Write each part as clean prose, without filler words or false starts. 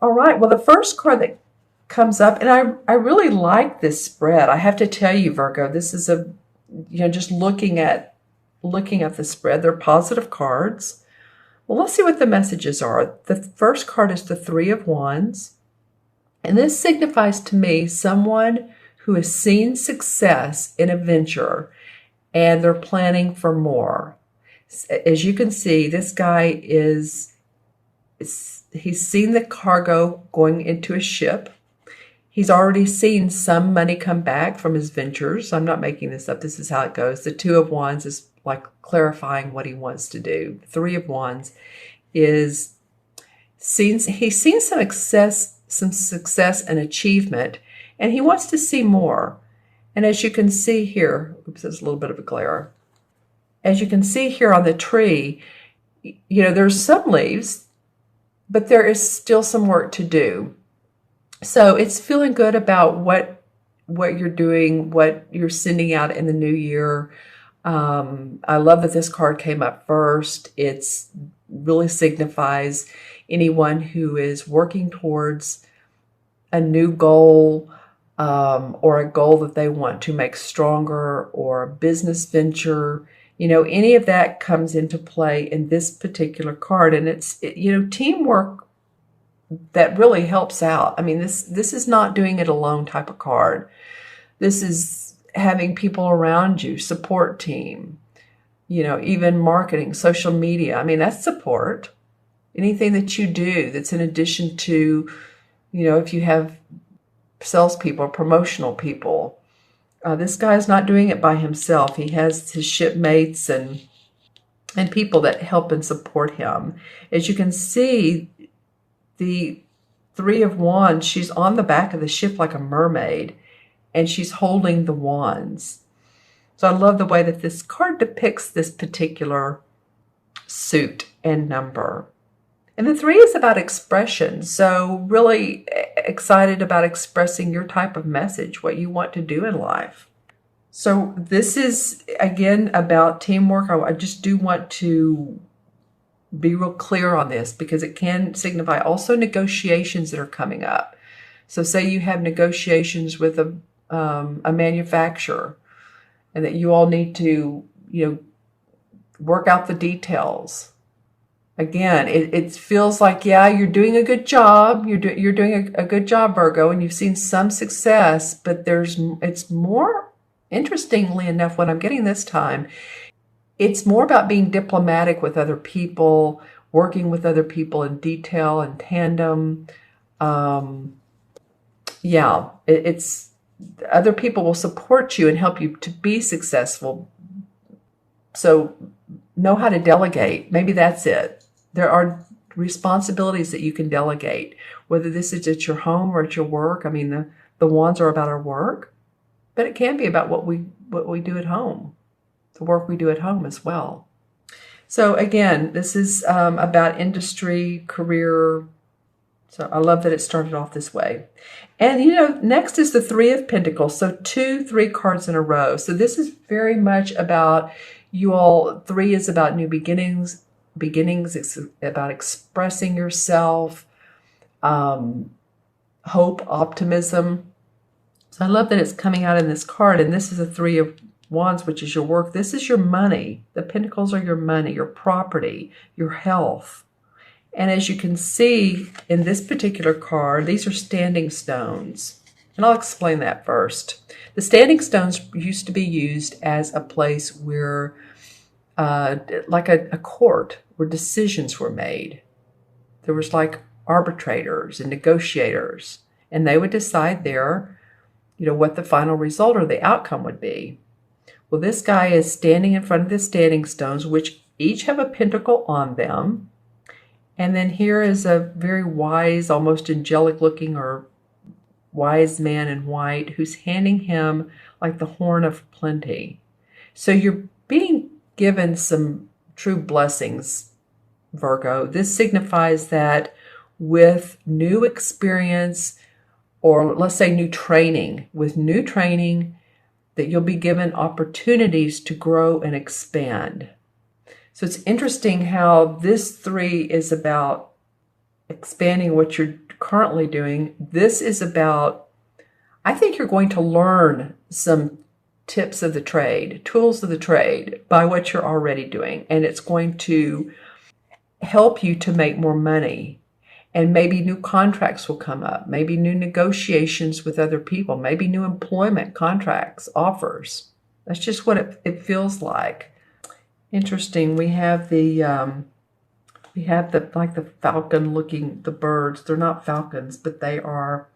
All right. Well, the first card that comes up, and I really like this spread. I have to tell you, Virgo, this is just looking at the spread, they're positive cards. Well, let's see what the messages are. The first card is the Three of Wands, and this signifies to me someone who has seen success in a venture and they're planning for more. As you can see, this guy he's seen the cargo going into a ship. He's already seen some money come back from his ventures. I'm not making this up. This is how it goes. The Two of Wands is like clarifying what he wants to do. The Three of Wands is he's seen some success and achievement, and he wants to see more. And as you can see here, oops, there's a little bit of a glare. As you can see here on the tree, there's some leaves, but there is still some work to do. So it's feeling good about what you're doing, what you're sending out in the new year. I love that this card came up first. It's really signifies anyone who is working towards a new goal, or a goal that they want to make stronger, or a business venture. Any of that comes into play in this particular card. And it's teamwork that really helps out. I mean, this is not doing it alone type of card. This is having people around you, support team, even marketing, social media. I mean, that's support. Anything that you do that's in addition to, if you have salespeople, promotional people. This guy's not doing it by himself. He has his shipmates and people that help and support him. As you can see, the Three of Wands, she's on the back of the ship like a mermaid, and she's holding the wands. So I love the way that this card depicts this particular suit and number. And the three is about expression. So really excited about expressing your type of message, what you want to do in life. So this is, again, about teamwork. I just do want to be real clear on this because it can signify also negotiations that are coming up. So say you have negotiations with a manufacturer and that you all need to, work out the details. Again, it feels like, yeah, you're doing a good job. You're doing a good job, Virgo, and you've seen some success, but it's more, interestingly enough, what I'm getting this time, it's more about being diplomatic with other people, working with other people in detail and tandem. It's other people will support you and help you to be successful. So know how to delegate. Maybe that's it. There are responsibilities that you can delegate, whether this is at your home or at your work. I mean, the wands are about our work, but it can be about what we do at home, the work we do at home as well. So again, this is about industry, career. So I love that it started off this way. And, next is the Three of Pentacles. So 3 cards in a row. So this is very much about you all. 3 is about new beginnings. It's about expressing yourself, hope, optimism. So I love that it's coming out in this card. And this is a Three of Wands, which is your work. This is your money. The pentacles are your money, your property, your health. And as you can see in this particular card, these are standing stones. And I'll explain that first. The standing stones used to be used as a place where, like a court, where decisions were made. There was like arbitrators and negotiators, and they would decide there, what the final result or the outcome would be. Well, this guy is standing in front of the standing stones, which each have a pentacle on them. And then here is a very wise, almost angelic looking or wise man in white who's handing him like the horn of plenty. So you're being given some true blessings, Virgo. This signifies that with new experience, or let's say new training, that you'll be given opportunities to grow and expand. So it's interesting how this 3 is about expanding what you're currently doing. This is about, I think you're going to learn some tips of the trade, tools of the trade by what you're already doing. And it's going to help you to make more money. And maybe new contracts will come up, maybe new negotiations with other people, maybe new employment contracts, offers. That's just what it feels like. Interesting. We have the like the falcon looking, the birds. They're not falcons, but they are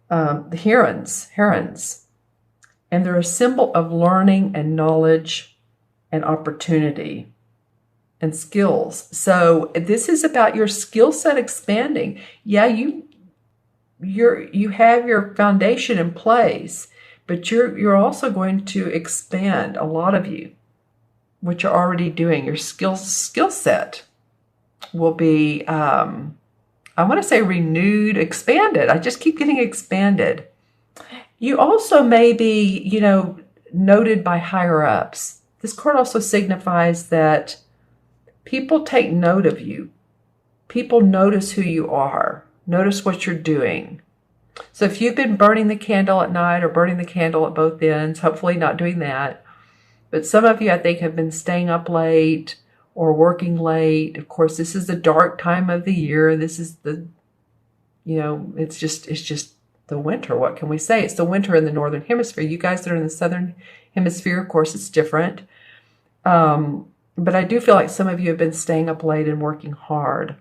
the herons. And they're a symbol of learning and knowledge and opportunity and skills. So this is about your skill set expanding. Yeah, you have your foundation in place, but you're also going to expand, a lot of you, what you're already doing. Your skill set will be, I want to say renewed, expanded. I just keep getting expanded. You also may be, noted by higher ups. This card also signifies that people take note of you. People notice who you are, notice what you're doing. So if you've been burning the candle at night or burning the candle at both ends, hopefully not doing that. But some of you, I think, have been staying up late or working late. Of course, this is the dark time of the year. This is it's just the winter. What can we say? It's the winter in the Northern Hemisphere. You guys that are in the Southern Hemisphere, of course, it's different. But I do feel like some of you have been staying up late and working hard.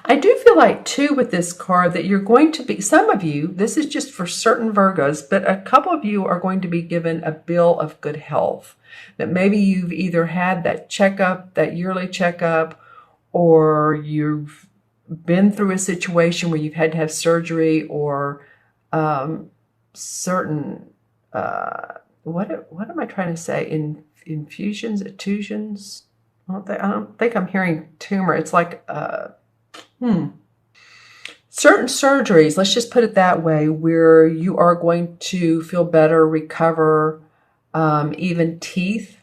I do feel like, too, with this card that you're going to be, some of you, this is just for certain Virgos, but a couple of you are going to be given a bill of good health. That maybe you've either had that checkup, that yearly checkup, or you've been through a situation where you've had to have surgery or certain, what am I trying to say? Infusions? I don't think I'm hearing tumor. It's like, certain surgeries, let's just put it that way, where you are going to feel better, recover, even teeth.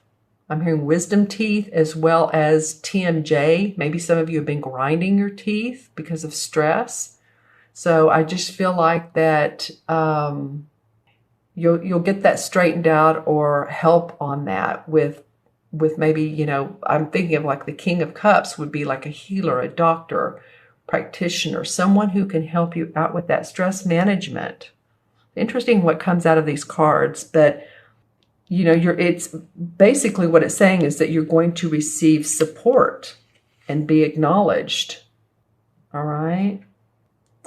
I'm hearing wisdom teeth as well as TMJ. Maybe some of you have been grinding your teeth because of stress. So I just feel like that you'll get that straightened out or help on that with maybe, I'm thinking of like the King of Cups would be like a healer, a doctor, practitioner, someone who can help you out with that stress management. Interesting what comes out of these cards, but it's basically what it's saying is that you're going to receive support and be acknowledged. All right.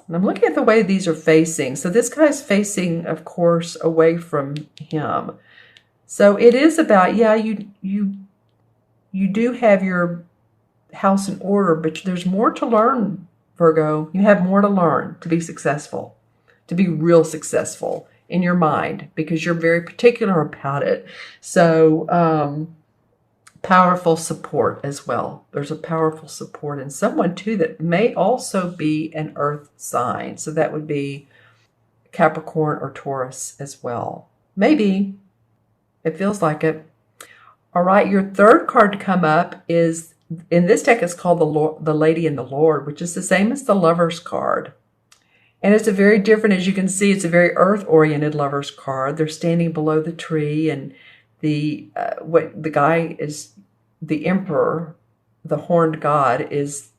And I'm looking at the way these are facing. So this guy's facing, of course, away from him. So it is about, you do have your house in order, but there's more to learn, Virgo. You have more to learn to be successful, to be real successful in your mind, because you're very particular about it. So powerful support as well. There's a powerful support in someone too that may also be an earth sign. So that would be Capricorn or Taurus as well. Maybe. It feels like it. All right, your third card to come up is, in this deck, it's called the Lady and the Lord, which is the same as the Lover's card. And it's a very different, as you can see, it's a very earth-oriented Lover's card. They're standing below the tree, and the guy is the Emperor, the horned god, is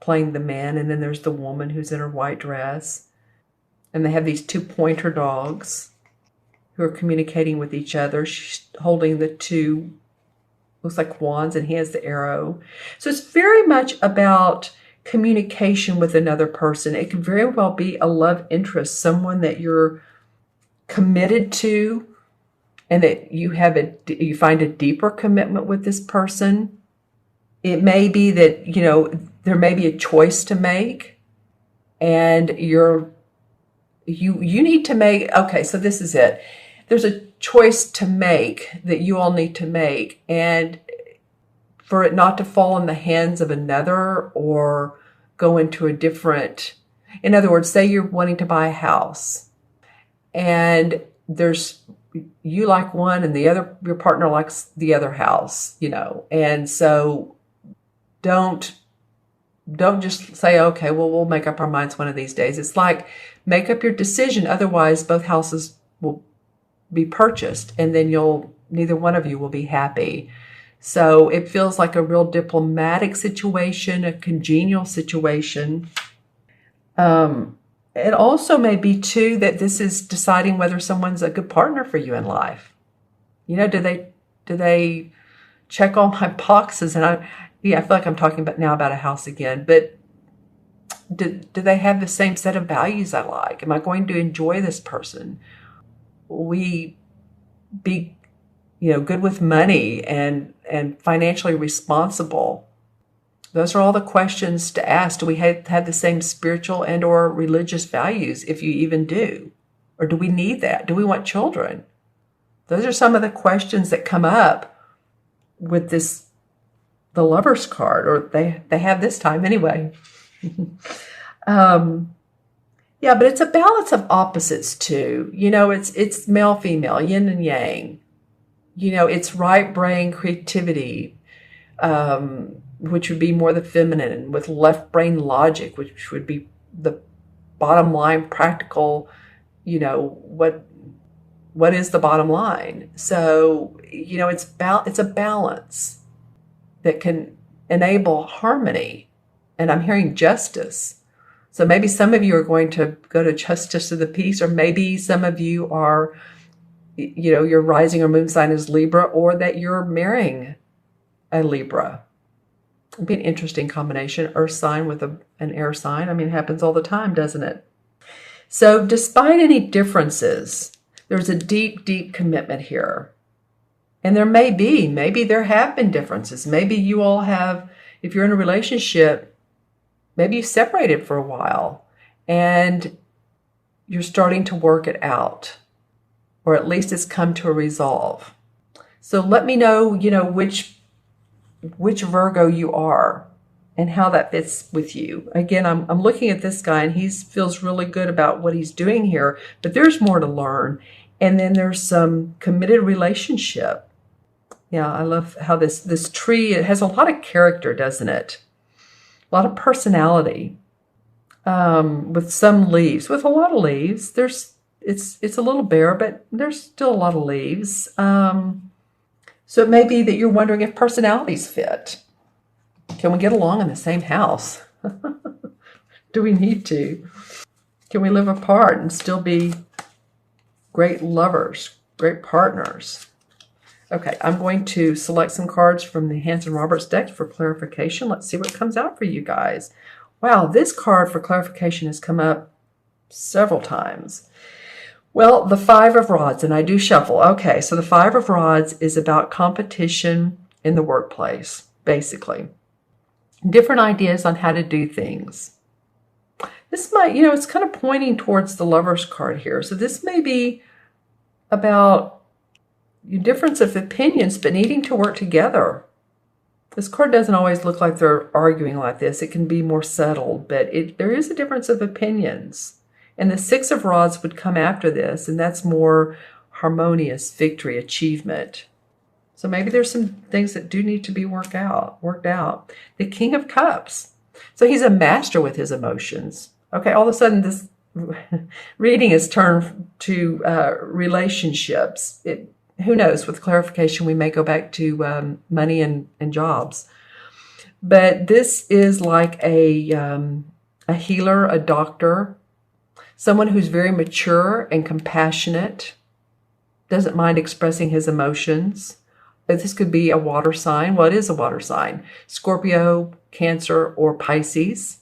playing the man, and then there's the woman who's in her white dress. And they have these two pointer dogs who are communicating with each other. She's holding the two, looks like wands, and he has the arrow. So it's very much about communication with another person. It could very well be a love interest, someone that you're committed to, and that you find a deeper commitment with this person. It may be that, there may be a choice to make, and you need to make, okay, so this is it. There's a choice to make that you all need to make, and for it not to fall in the hands of another or go into a different, in other words, say you're wanting to buy a house and you like one and your partner likes the other house, and so don't don't just say, okay, well, we'll make up our minds one of these days. It's like, make up your decision. Otherwise, both houses will be purchased, and then neither one of you will be happy. So it feels like a real diplomatic situation, a congenial situation. It also may be too that this is deciding whether someone's a good partner for you in life. Do they check all my boxes? And I feel like I'm talking about a house again, but do they have the same set of values I like? Am I going to enjoy this person? Will we be, good with money and financially responsible? Those are all the questions to ask. Do we have the same spiritual and or religious values, if you even do? Or do we need that? Do we want children? Those are some of the questions that come up with the Lover's card, or they have this time anyway. Yeah, but it's a balance of opposites too. It's male, female, yin and yang. It's right brain creativity, which would be more the feminine, with left brain logic, which would be the bottom line, practical, what is the bottom line? So, it's a balance that can enable harmony. And I'm hearing justice. So maybe some of you are going to go to justice of the peace, or maybe some of you are, your rising or moon sign is Libra, or that you're marrying a Libra. It'd be an interesting combination, earth sign with an air sign. I mean, it happens all the time, doesn't it? So despite any differences, there's a deep, deep commitment here. And maybe there have been differences. Maybe you all have, if you're in a relationship, maybe you separated for a while and you're starting to work it out, or at least it's come to a resolve. So let me know, which Virgo you are and how that fits with you. Again, I'm looking at this guy and he feels really good about what he's doing here, but there's more to learn. And then there's some committed relationship. Yeah, I love how this tree, it has a lot of character, doesn't it? A lot of personality, with some leaves, with a lot of leaves. It's a little bare, but there's still a lot of leaves. So it may be that you're wondering if personalities fit. Can we get along in the same house? Do we need to? Can we live apart and still be great lovers, great partners? Okay, I'm going to select some cards from the Hanson Roberts deck for clarification. Let's see what comes out for you guys. Wow, this card for clarification has come up several times. Well, the Five of Rods, and I do shuffle. Okay, so the Five of Rods is about competition in the workplace, basically. Different ideas on how to do things. This might, it's kind of pointing towards the Lover's card here. So this may be about your difference of opinions, but needing to work together. This card doesn't always look like they're arguing like this. It can be more settled, but there is a difference of opinions. And the Six of Rods would come after this, and that's more harmonious victory, achievement. So maybe there's some things that do need to be worked out. The King of Cups. So he's a master with his emotions. Okay, all of a sudden this reading is turned to relationships. Who knows, with clarification, we may go back to money and jobs. But this is like a healer, a doctor, someone who's very mature and compassionate, doesn't mind expressing his emotions. This could be a water sign. Well, it is a water sign. Scorpio, Cancer, or Pisces.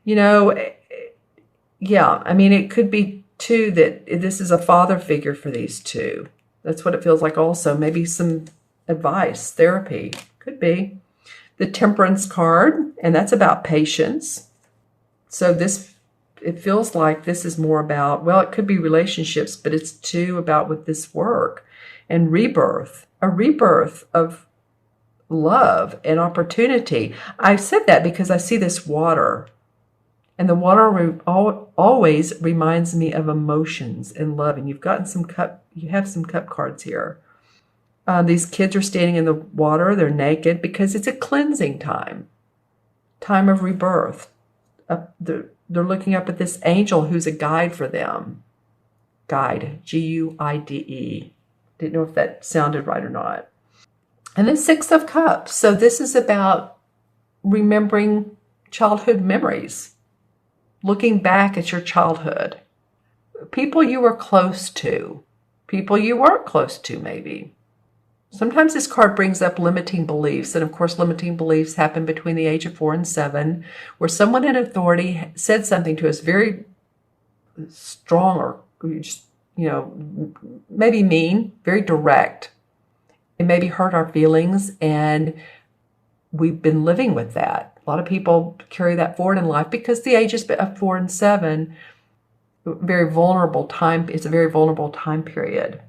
Yeah, I mean, it could be too that this is a father figure for these two. That's what it feels like also. Maybe some advice, therapy, could be. The Temperance card, and that's about patience. So it feels like this is more about, well, it could be relationships, but it's too about with this work and rebirth, a rebirth of love and opportunity. I said that because I see this water. And the water always reminds me of emotions and love. And you have some cup cards here. These kids are standing in the water. They're naked because it's a cleansing time time of rebirth. They're looking up at this angel who's a guide for them. Guide, Guide. Didn't know if that sounded right or not. And then Six of Cups. So this is about remembering childhood memories, looking back at your childhood. People you were close to, people you weren't close to maybe. Sometimes this card brings up limiting beliefs. And of course, limiting beliefs happen between the age of 4 and 7, where someone in authority said something to us very strong or just, maybe mean, very direct. It maybe hurt our feelings, and we've been living with that. A lot of people carry that forward in life because the ages of 4 and 7, very vulnerable time. It's a very vulnerable time period.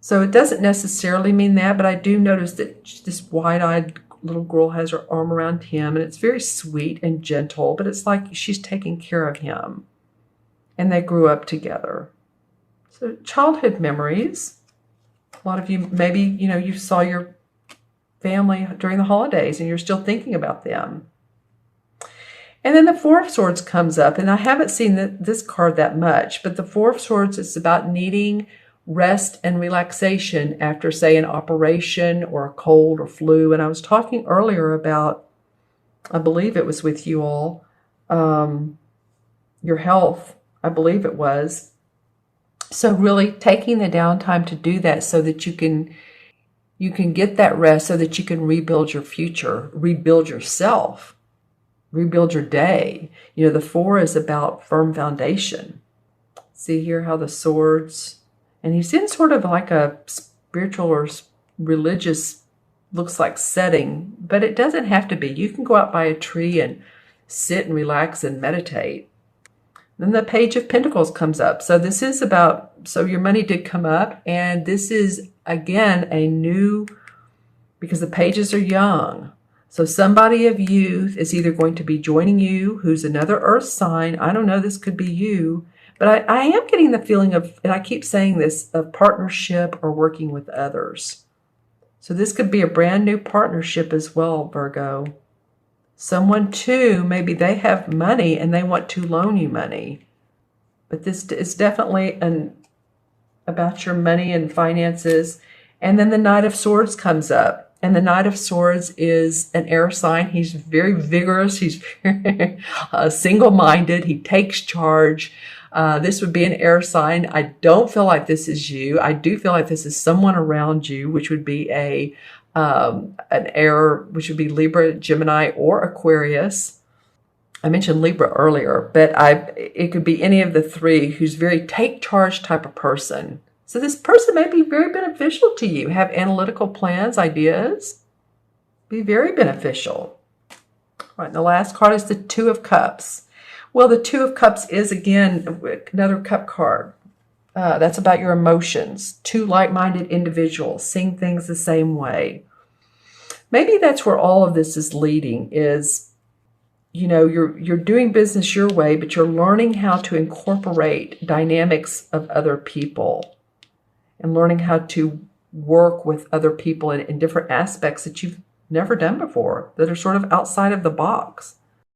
So it doesn't necessarily mean that, but I do notice that this wide-eyed little girl has her arm around him, and it's very sweet and gentle, but it's like she's taking care of him. And they grew up together. So childhood memories. A lot of you, maybe, you saw your family during the holidays and you're still thinking about them. And then the Four of Swords comes up, and I haven't seen this card that much, but the Four of Swords is about needing rest and relaxation after, say, an operation or a cold or flu. And I was talking earlier about, I believe it was with you all, your health, I believe it was. So really taking the downtime to do that so that you can get that rest so that you can rebuild your future, rebuild yourself, rebuild your day. The 4 is about firm foundation. See here how the swords, and he's in sort of like a spiritual or religious, looks like setting, but it doesn't have to be. You can go out by a tree and sit and relax and meditate. Then the Page of Pentacles comes up. So this is about, so your money did come up, and this is, again, a new, because the pages are young. So somebody of youth is either going to be joining you, who's another earth sign. I don't know, this could be you. But I am getting the feeling of, and I keep saying this, of partnership or working with others. So this could be a brand new partnership as well, Virgo. Someone too, maybe they have money and they want to loan you money. But this is definitely about your money and finances. And then the Knight of Swords comes up. And the Knight of Swords is an air sign. He's very vigorous. He's very single-minded. He takes charge. This would be an air sign. I don't feel like this is you. I do feel like this is someone around you, which would be an air, which would be Libra, Gemini, or Aquarius. I mentioned Libra earlier, but it could be any of the three who's very take charge type of person. So this person may be very beneficial to you, have analytical plans, ideas, be very beneficial. All right, and the last card is the Two of Cups. Well, the Two of Cups is, again, another cup card. That's about your emotions. Two like-minded individuals, seeing things the same way. Maybe that's where all of this is leading is, you're doing business your way, but you're learning how to incorporate dynamics of other people and learning how to work with other people in different aspects that you've never done before, that are sort of outside of the box.